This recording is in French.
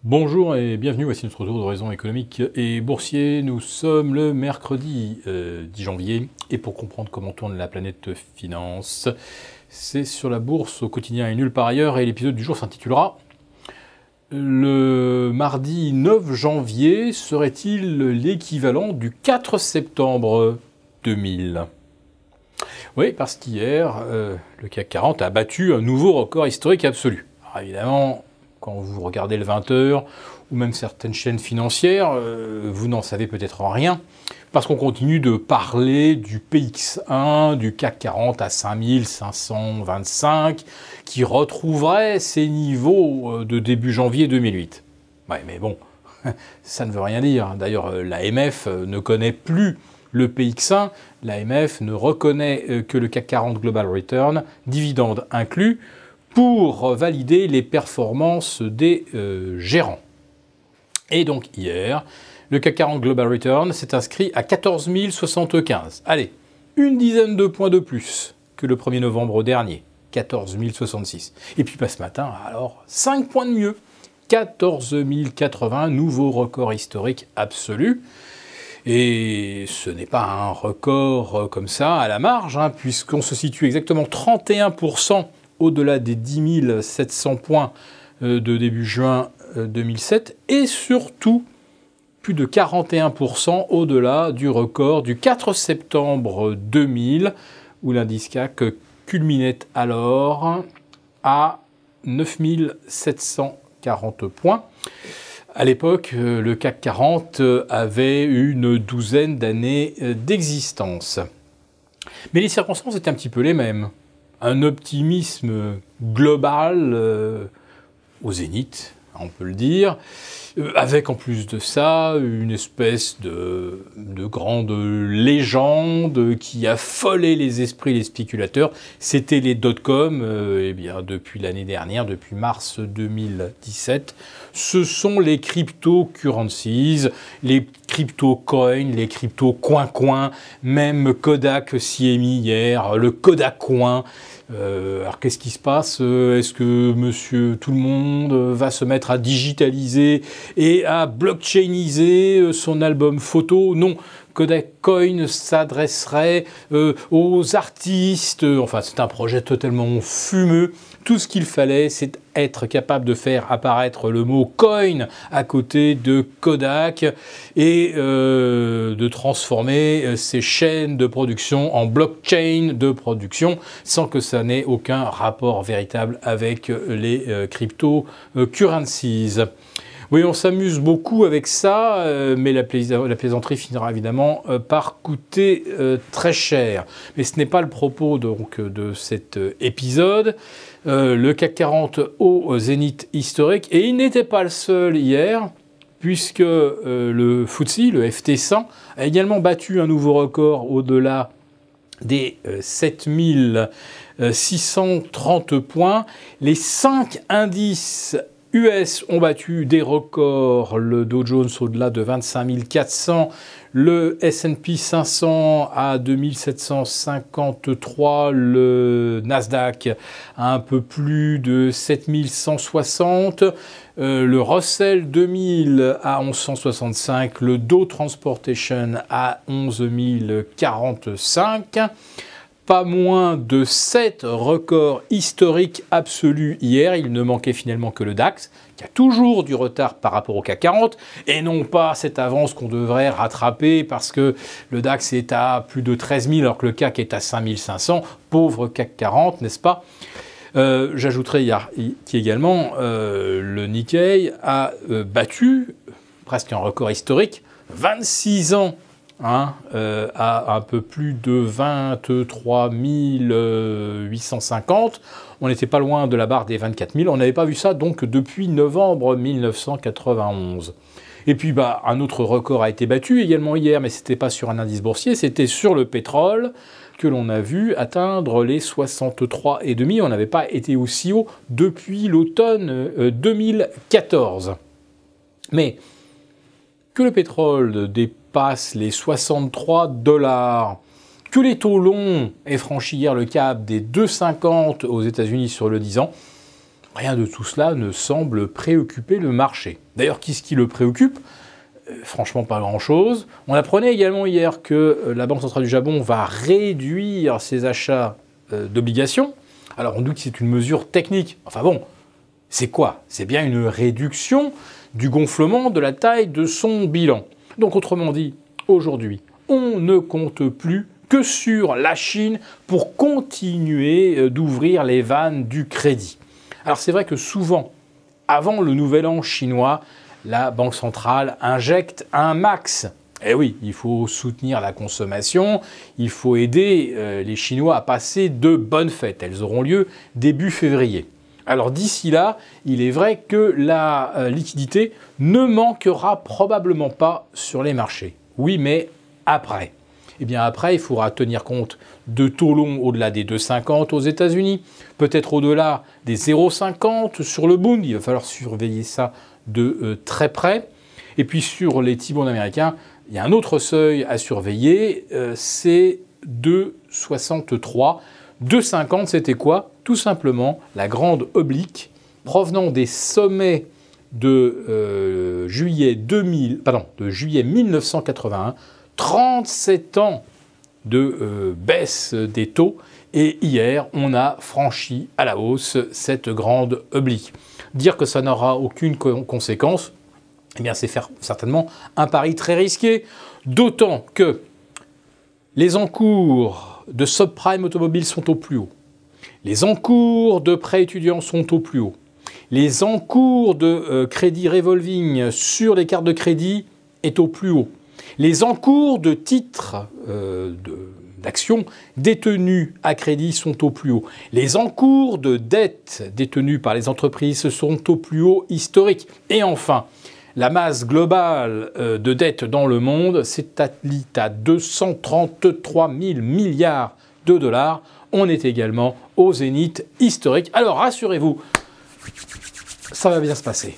Bonjour et bienvenue, voici notre tour d'horizon économique et boursier. Nous sommes le mercredi 10 janvier et pour comprendre comment tourne la planète finance, c'est sur la bourse au quotidien et nulle part ailleurs et l'épisode du jour s'intitulera le mardi 9 janvier serait-il l'équivalent du 4 septembre 2000 ? Oui, parce qu'hier, le CAC 40 a battu un nouveau record historique absolu. Alors évidemment, quand vous regardez le 20h ou même certaines chaînes financières, vous n'en savez peut-être rien, parce qu'on continue de parler du PX1, du CAC 40 à 5525, qui retrouverait ses niveaux de début janvier 2008. Ouais, mais bon, ça ne veut rien dire. D'ailleurs, l'AMF ne connaît plus le PX1, l'AMF ne reconnaît que le CAC 40 Global Return, dividendes inclus, pour valider les performances des gérants. Et donc hier, le CAC 40 Global Return s'est inscrit à 14 075. Allez, une dizaine de points de plus que le 1er novembre dernier, 14 066. Et puis pas ce matin, alors 5 points de mieux, 14 080, nouveau record historique absolu. Et ce n'est pas un record comme ça à la marge, puisqu'on se situe exactement 31% au-delà des 10 700 points de début juin 2007 et surtout plus de 41% au-delà du record du 4 septembre 2000 où l'indice CAC culminait alors à 9 740 points. À l'époque, le CAC 40 avait une douzaine d'années d'existence. Mais les circonstances étaient un petit peu les mêmes. Un optimisme global au zénith, on peut le dire, avec en plus de ça une espèce de grande légende qui affolait les esprits, les spéculateurs. C'était les dot-com, depuis l'année dernière, depuis mars 2017. Ce sont les cryptocurrencies, les crypto-coins, les crypto-coin-coin, même Kodak s'y est mis hier, le Kodak-coin. Alors qu'est-ce qui se passe ? Est-ce que monsieur tout le monde va se mettre à digitaliser et à blockchainiser son album photo ? Non, Kodak Coin s'adresserait aux artistes. Enfin, c'est un projet totalement fumeux. Tout ce qu'il fallait, c'est être capable de faire apparaître le mot coin à côté de Kodak et de transformer ces chaînes de production en blockchain de production sans que ça n'ait aucun rapport véritable avec les cryptocurrencies. Oui, on s'amuse beaucoup avec ça, mais la plaisanterie finira évidemment par coûter très cher. Mais ce n'est pas le propos donc de cet épisode. Le CAC 40 au zénith historique, et il n'était pas le seul hier, puisque le FTSE, le FT100, a également battu un nouveau record au-delà des 7630 points. Les 5 indices US ont battu des records, le Dow Jones au-delà de 25 400, le S&P 500 à 2753, le Nasdaq à un peu plus de 7160, le Russell 2000 à 1165, le Dow Transportation à 11 045. Pas moins de 7 records historiques absolus hier. Il ne manquait finalement que le DAX, qui a toujours du retard par rapport au CAC 40, et non pas cette avance qu'on devrait rattraper parce que le DAX est à plus de 13 000 alors que le CAC est à 5 500. Pauvre CAC 40, n'est-ce pas ? J'ajouterai qu'également le Nikkei a battu presque un record historique, 26 ans. À un peu plus de 23 850. On n'était pas loin de la barre des 24 000. On n'avait pas vu ça donc depuis novembre 1991. Et puis un autre record a été battu également hier, mais ce n'était pas sur un indice boursier, c'était sur le pétrole que l'on a vu atteindre les 63,5. On n'avait pas été aussi haut depuis l'automne 2014. Mais que le pétrole dépasse les 63 $, que les taux longs aient franchi hier le cap des 2,50 aux États-Unis sur le 10 ans, rien de tout cela ne semble préoccuper le marché. D'ailleurs, qu'est-ce qui le préoccupe? Franchement, pas grand-chose. On apprenait également hier que la Banque centrale du Japon va réduire ses achats d'obligations. Alors, on dit que c'est une mesure technique. Enfin bon, c'est quoi? C'est bien une réduction du gonflement de la taille de son bilan. Donc, autrement dit, aujourd'hui, on ne compte plus que sur la Chine pour continuer d'ouvrir les vannes du crédit. Alors, c'est vrai que souvent, avant le nouvel an chinois, la Banque centrale injecte un max. Eh oui, il faut soutenir la consommation, il faut aider les Chinois à passer de bonnes fêtes. Elles auront lieu début février. Alors d'ici là, il est vrai que la liquidité ne manquera probablement pas sur les marchés. Oui, mais après. Eh bien après, il faudra tenir compte de taux longs au-delà des 2,50 aux États-Unis, peut-être au-delà des 0,50 sur le Bund. Il va falloir surveiller ça de très près. Et puis sur les T-bonds américains, il y a un autre seuil à surveiller, c'est 2,63. 2,50, c'était quoi? Tout simplement la grande oblique provenant des sommets de juillet 1981, 37 ans de baisse des taux. Et hier, on a franchi à la hausse cette grande oblique. Dire que ça n'aura aucune conséquence, eh bien, c'est faire certainement un pari très risqué. D'autant que les encours de subprime automobile sont au plus haut. Les encours de prêts étudiants sont au plus haut. Les encours de crédit revolving sur les cartes de crédit est au plus haut. Les encours de titres d'actions détenus à crédit sont au plus haut. Les encours de dettes détenues par les entreprises sont au plus haut historique. Et enfin, la masse globale de dettes dans le monde s'établit à 233 000 milliards de dollars. On est également au zénith historique. Alors rassurez-vous, ça va bien se passer.